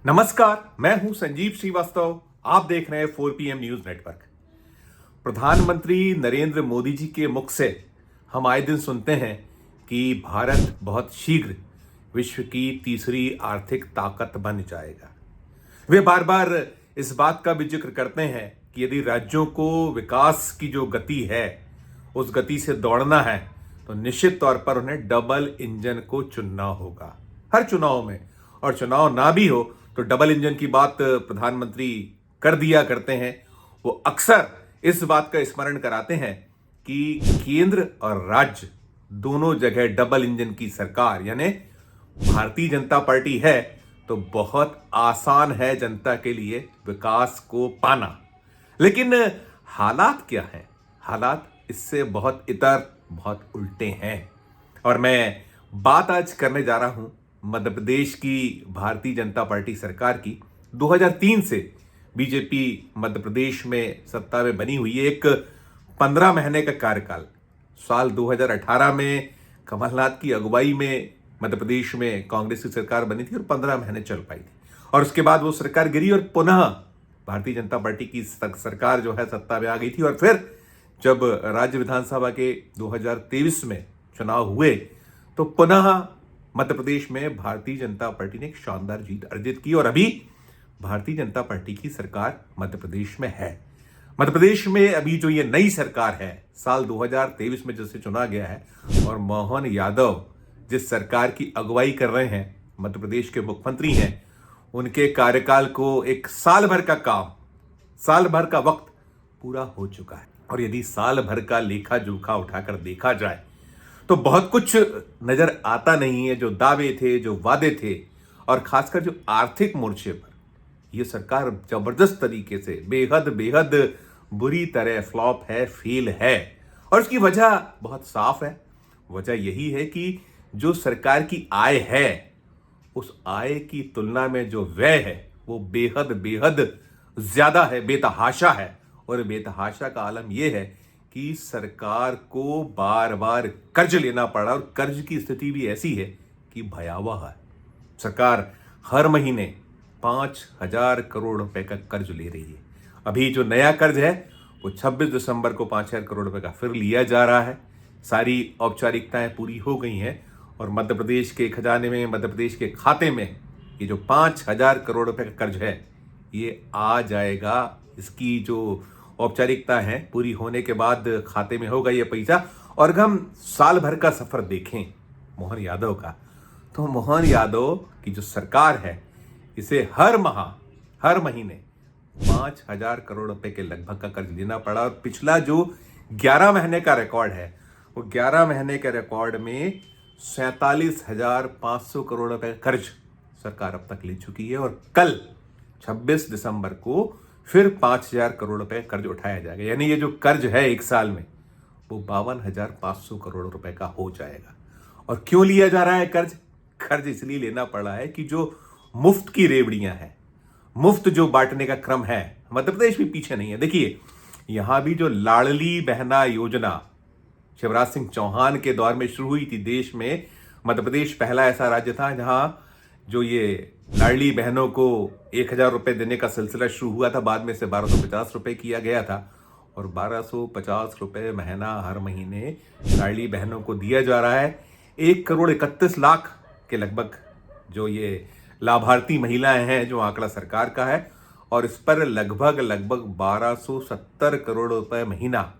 नमस्कार, मैं हूं संजीव श्रीवास्तव। आप देख रहे हैं 4PM न्यूज नेटवर्क। प्रधानमंत्री नरेंद्र मोदी जी के मुख से हम आए दिन सुनते हैं कि भारत बहुत शीघ्र विश्व की तीसरी आर्थिक ताकत बन जाएगा। वे बार बार इस बात का भी जिक्र करते हैं कि यदि राज्यों को विकास की जो गति है उस गति से दौड़ना है तो निश्चित तौर पर उन्हें डबल इंजन को चुनना होगा हर चुनाव में। और चुनाव ना भी हो तो डबल इंजन की बात प्रधानमंत्री कर दिया करते हैं। वो अक्सर इस बात का स्मरण कराते हैं कि केंद्र और राज्य दोनों जगह डबल इंजन की सरकार यानी भारतीय जनता पार्टी है तो बहुत आसान है जनता के लिए विकास को पाना। लेकिन हालात क्या है? हालात इससे बहुत इतर, बहुत उल्टे हैं। और मैं बात आज करने जा रहा हूं मध्य प्रदेश की भारतीय जनता पार्टी सरकार की। 2003 से बीजेपी मध्य प्रदेश में सत्ता में बनी हुई है। एक 15 महीने का कार्यकाल। साल 2018 में कमलनाथ की अगुवाई में मध्य प्रदेश में कांग्रेस की सरकार बनी थी और 15 महीने चल पाई थी। और उसके बाद वो सरकार गिरी और पुनः भारतीय जनता पार्टी की सरकार जो है सत्ता में आ गई थी। और फिर जब राज्य विधानसभा के 2023 में चुनाव हुए तो पुनः मध्य प्रदेश में भारतीय जनता पार्टी ने एक शानदार जीत अर्जित की और अभी भारतीय जनता पार्टी की सरकार मध्य प्रदेश में है। मध्य प्रदेश में अभी जो ये नई सरकार है साल 2023 में जिसे चुना गया है और मोहन यादव जिस सरकार की अगुवाई कर रहे हैं, मध्य प्रदेश के मुख्यमंत्री हैं, उनके कार्यकाल को एक साल भर का काम, साल भर का वक्त पूरा हो चुका है। और यदि साल भर का लेखा जोखा उठाकर देखा जाए तो बहुत कुछ नजर आता नहीं है। जो दावे थे, जो वादे थे और खासकर जो आर्थिक मोर्चे पर यह सरकार जबरदस्त तरीके से बेहद बुरी तरह फ्लॉप है, फेल है। और उसकी वजह बहुत साफ है। वजह यही है कि जो सरकार की आय है उस आय की तुलना में जो व्यय है वो बेहद ज्यादा है, बेतहाशा है। और बेतहाशा का आलम यह है कि सरकार को बार बार कर्ज लेना पड़ा और कर्ज की स्थिति भी ऐसी है कि भयावह है। सरकार हर महीने 5,000 करोड़ रुपए का कर्ज ले रही है। अभी जो नया कर्ज है वो 26 दिसंबर को 5,000 करोड़ रुपए का फिर लिया जा रहा है। सारी औपचारिकताएं पूरी हो गई हैं और मध्य प्रदेश के खजाने में, मध्य प्रदेश के खाते में ये जो 5,000 करोड़ रुपए का कर्ज है ये आ जाएगा। इसकी जो औपचारिकता है पूरी होने के बाद खाते में होगा ये पैसा। और अगर हम साल भर का सफर देखें मोहन यादव का तो मोहन यादव की जो सरकार है इसे हर महीने 5,000 करोड़ रुपए के लगभग का कर्ज लेना पड़ा। और पिछला जो 11 महीने का रिकॉर्ड है वो 11 महीने के रिकॉर्ड में 47,500 करोड़ रुपए का कर्ज सरकार अब तक ले चुकी है। और कल 26 दिसंबर को फिर 5,000 करोड़ रुपए कर्ज उठाया जाएगा। यानी ये जो कर्ज है एक साल में वो 52,500 करोड़ रुपए का हो जाएगा। और क्यों लिया जा रहा है कर्ज? कर्ज इसलिए लेना पड़ा है कि जो मुफ्त की रेवड़ियां हैं, मुफ्त जो बांटने का क्रम है, मध्य प्रदेश भी पीछे नहीं है। देखिए यहां भी जो लाडली बहना योजना शिवराज सिंह चौहान के दौर में शुरू हुई थी देश में, मध्य प्रदेश पहला ऐसा राज्य था जहां जो ये लाडली बहनों को 1,000 रुपए देने का सिलसिला शुरू हुआ था। बाद में से 1,250 रुपए किया गया था और 1,250 रुपए महीना हर महीने लाडली बहनों को दिया जा रहा है। 1,31,00,000 के लगभग जो ये लाभार्थी महिलाएं हैं, जो आंकड़ा सरकार का है। और इस पर लगभग 1,270 करोड़ रुपए महीना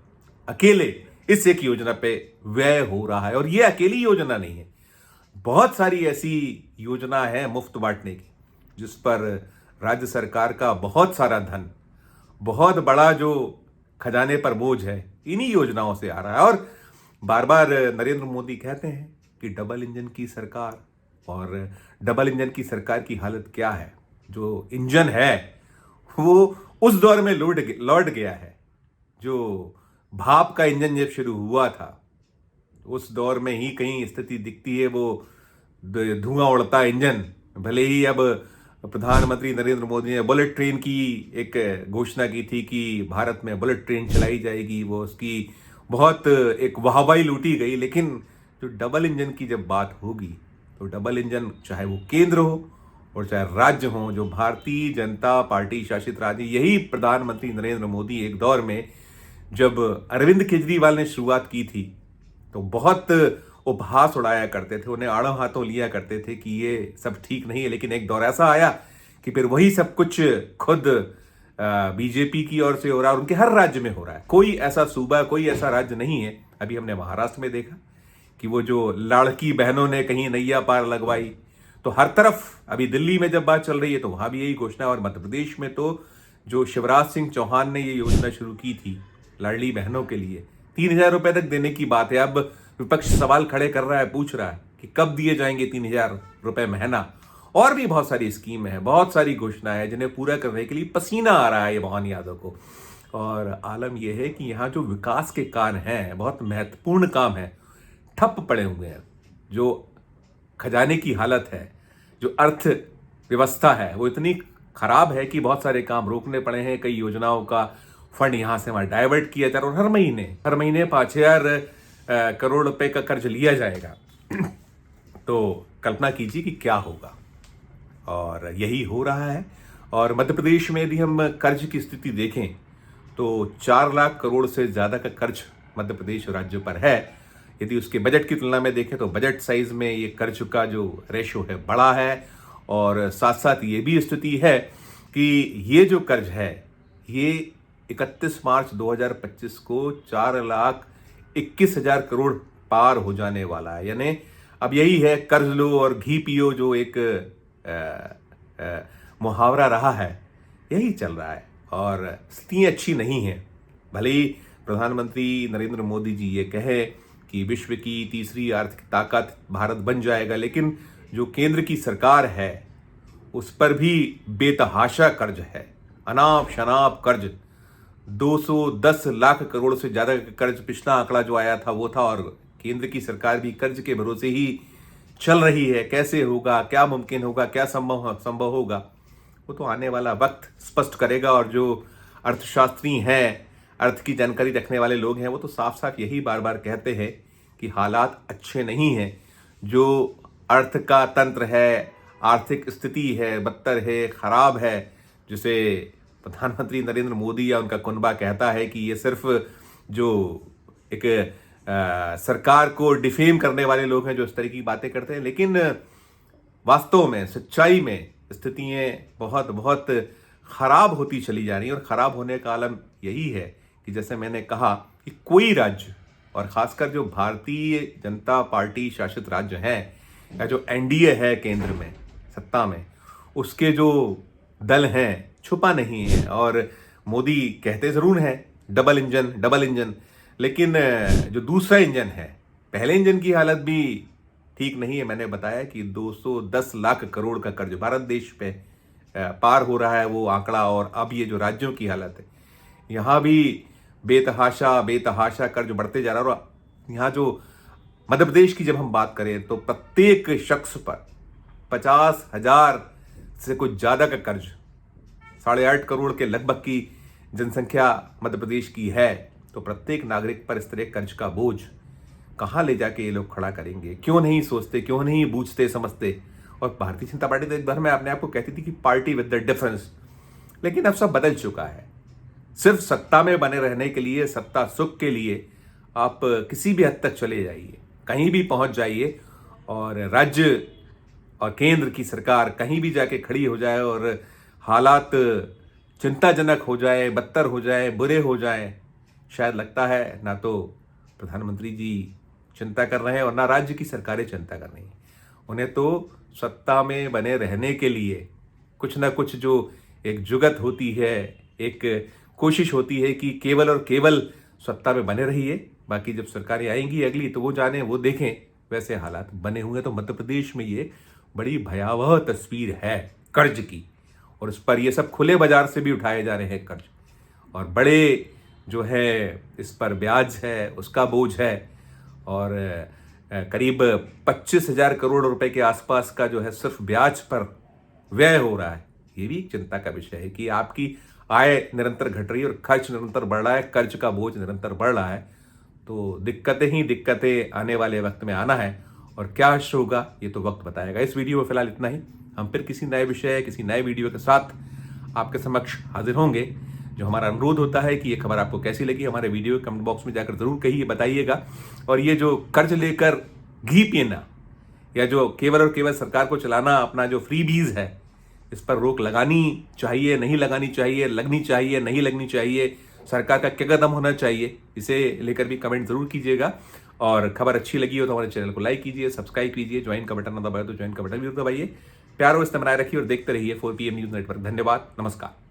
अकेले इस एक योजना पे व्यय हो रहा है। और ये अकेली योजना नहीं है, बहुत सारी ऐसी योजना है मुफ्त बांटने की जिस पर राज्य सरकार का बहुत सारा धन, बहुत बड़ा जो खजाने पर बोझ है इन्हीं योजनाओं से आ रहा है। और बार बार नरेंद्र मोदी कहते हैं कि डबल इंजन की सरकार, और डबल इंजन की सरकार की हालत क्या है? जो इंजन है वो उस दौर में लौट गया है जो भाप का इंजन जब शुरू हुआ था उस दौर में ही कहीं स्थिति दिखती है। वो धुआं उड़ता इंजन, भले ही अब प्रधानमंत्री नरेंद्र मोदी ने बुलेट ट्रेन की एक घोषणा की थी कि भारत में बुलेट ट्रेन चलाई जाएगी, वो उसकी बहुत एक वाहवाही लूटी गई। लेकिन जो डबल इंजन की जब बात होगी तो डबल इंजन चाहे वो केंद्र हो और चाहे राज्य हों, जो भारतीय जनता पार्टी शासित राज्य, यही प्रधानमंत्री नरेंद्र मोदी एक दौर में जब अरविंद केजरीवाल ने शुरुआत की थी तो बहुत उपहास उड़ाया करते थे, उन्हें आड़ों हाथों लिया करते थे कि ये सब ठीक नहीं है। लेकिन एक दौर ऐसा आया कि फिर वही सब कुछ खुद बीजेपी की ओर से हो रहा है और उनके हर राज्य में हो रहा है। कोई ऐसा सूबा, कोई ऐसा राज्य नहीं है। अभी हमने महाराष्ट्र में देखा कि वो जो लड़की बहनों ने कहीं नैया पार लगवाई, तो हर तरफ अभी दिल्ली में जब बात चल रही है तो वहां भी यही घोषणा। और मध्य प्रदेश में तो जो शिवराज सिंह चौहान ने ये योजना शुरू की थी लाडली बहनों के लिए, 3,000 रुपए तक देने की बात है। अब विपक्ष सवाल खड़े कर रहा है, पूछ रहा है कि कब दिए जाएंगे 3,000 रुपए महीना। और भी बहुत सारी स्कीम है, बहुत सारी घोषणाएं हैं जिन्हें पूरा करने के लिए पसीना आ रहा है ये मोहन यादव को। और आलम यह है कि यहाँ जो विकास के कार्य हैं, बहुत महत्वपूर्ण काम है, ठप पड़े हुए हैं। जो खजाने की हालत है, जो अर्थव्यवस्था है, वो इतनी खराब है कि बहुत सारे काम रोकने पड़े हैं। कई योजनाओं का फंड यहां से वहां डाइवर्ट किया जा रहा है और हर महीने 5,000 करोड़ रुपए का कर्ज लिया जाएगा। तो कल्पना कीजिए कि क्या होगा। और यही हो रहा है। और मध्य प्रदेश में यदि हम कर्ज की स्थिति देखें तो 4 लाख करोड़ से ज्यादा का कर्ज मध्य प्रदेश राज्य पर है। यदि उसके बजट की तुलना में देखें तो बजट साइज में ये कर्ज का जो रेशो है बड़ा है। और साथ साथ ये भी स्थिति है कि ये जो कर्ज है ये 31 मार्च 2025 को 4,21,000 करोड़ पार हो जाने वाला है। यानी अब यही है, कर्ज लो और घी पियो, जो एक मुहावरा रहा है, यही चल रहा है। और स्थिति अच्छी नहीं है। भले ही प्रधानमंत्री नरेंद्र मोदी जी ये कहे कि विश्व की तीसरी आर्थिक ताकत भारत बन जाएगा, लेकिन जो केंद्र की सरकार है उस पर भी बेतहाशा कर्ज है, अनाप शनाप कर्ज। 210 लाख करोड़ से ज्यादा का कर्ज, पिछला आंकड़ा जो आया था वो था। और केंद्र की सरकार भी कर्ज के भरोसे ही चल रही है। कैसे होगा, क्या मुमकिन होगा, क्या संभव होगा, वो तो आने वाला वक्त स्पष्ट करेगा। और जो अर्थशास्त्री हैं, अर्थ की जानकारी रखने वाले लोग हैं, वो तो साफ साफ यही बार बार कहते हैं कि हालात अच्छे नहीं हैं। जो अर्थ का तंत्र है, आर्थिक स्थिति है, बदतर है, खराब है, जिसे प्रधानमंत्री नरेंद्र मोदी या उनका कुनबा कहता है कि ये सिर्फ जो एक सरकार को डिफेम करने वाले लोग हैं जो इस तरह की बातें करते हैं। लेकिन वास्तव में, सच्चाई में स्थितियां बहुत बहुत खराब होती चली जा रही हैं। और खराब होने का आलम यही है कि जैसे मैंने कहा कि कोई राज्य, और खासकर जो भारतीय जनता पार्टी शासित राज्य हैं या जो एनडीए है केंद्र में सत्ता में, उसके जो दल हैं छुपा नहीं है। और मोदी कहते जरूर हैं डबल इंजन, लेकिन जो दूसरा इंजन है, पहले इंजन की हालत भी ठीक नहीं है। मैंने बताया कि 210 लाख करोड़ का कर्ज भारत देश पे पार हो रहा है वो आंकड़ा। और अब ये जो राज्यों की हालत है, यहाँ भी बेतहाशा कर्ज बढ़ते जा रहा है। और यहाँ जो मध्य प्रदेश की जब हम बात करें तो प्रत्येक शख्स पर 50,000 से कुछ ज्यादा का कर्ज, 8.5 करोड़ के लगभग की जनसंख्या मध्य प्रदेश की है। तो प्रत्येक नागरिक पर इस तरह कर्ज का बोझ कहाँ ले जाके ये लोग खड़ा करेंगे? क्यों नहीं सोचते, क्यों नहीं बूझते समझते? और भारतीय जनता पार्टी तो एक बार में अपने आप को कहती थी कि पार्टी विद द डिफरेंस, लेकिन अब सब बदल चुका है। सिर्फ सत्ता में बने रहने के लिए, सत्ता सुख के लिए आप किसी भी हद तक चले जाइए, कहीं भी पहुंच जाइए, और राज्य और केंद्र की सरकार कहीं भी जाके खड़ी हो जाए और हालात चिंताजनक हो जाए, बदतर हो जाए, बुरे हो जाए, शायद लगता है ना तो प्रधानमंत्री जी चिंता कर रहे हैं और ना राज्य की सरकारें चिंता कर रही हैं। उन्हें तो सत्ता में बने रहने के लिए कुछ ना कुछ जो एक जुगत होती है, एक कोशिश होती है कि केवल और केवल सत्ता में बने रहिए, बाकी जब सरकारें आएंगी अगली तो वो जाने, वो देखें। वैसे हालात बने हुए। तो मध्य प्रदेश में ये बड़ी भयावह तस्वीर है कर्ज की, और उस पर ये सब खुले बाजार से भी उठाए जा रहे हैं कर्ज, और बड़े जो है इस पर ब्याज है, उसका बोझ है। और करीब 25,000 करोड़ रुपए के आसपास का जो है सिर्फ ब्याज पर व्यय हो रहा है। ये भी चिंता का विषय है कि आपकी आय निरंतर घट रही है और खर्च निरंतर बढ़ रहा है, कर्ज का बोझ निरंतर बढ़ रहा है। तो दिक्कतें ही दिक्कतें आने वाले वक्त में आना है, और क्या हश्र होगा ये तो वक्त बताएगा। इस वीडियो में फिलहाल इतना ही। हम फिर किसी नए विषय, किसी नए वीडियो के साथ आपके समक्ष हाजिर होंगे। जो हमारा अनुरोध होता है कि ये खबर आपको कैसी लगी, हमारे वीडियो कमेंट बॉक्स में जाकर जरूर कहिए, बताइएगा। और ये जो कर्ज लेकर घी पीना या जो केवल और केवल सरकार को चलाना, अपना जो फ्री बीज है, इस पर रोक लगानी चाहिए, नहीं लगानी चाहिए, लगनी चाहिए, नहीं लगनी चाहिए, सरकार का क्या कदम होना चाहिए, इसे लेकर भी कमेंट जरूर कीजिएगा। और खबर अच्छी लगी हो तो हमारे चैनल को लाइक कीजिए, सब्सक्राइब कीजिए, ज्वाइन का बटन ना दबाए तो ज्वाइन का बटन भी दबाइए। प्यार और इस्तेमाल बनाए रखिए और देखते रहिए 4PM न्यूज नेटवर्क। धन्यवाद, नमस्कार।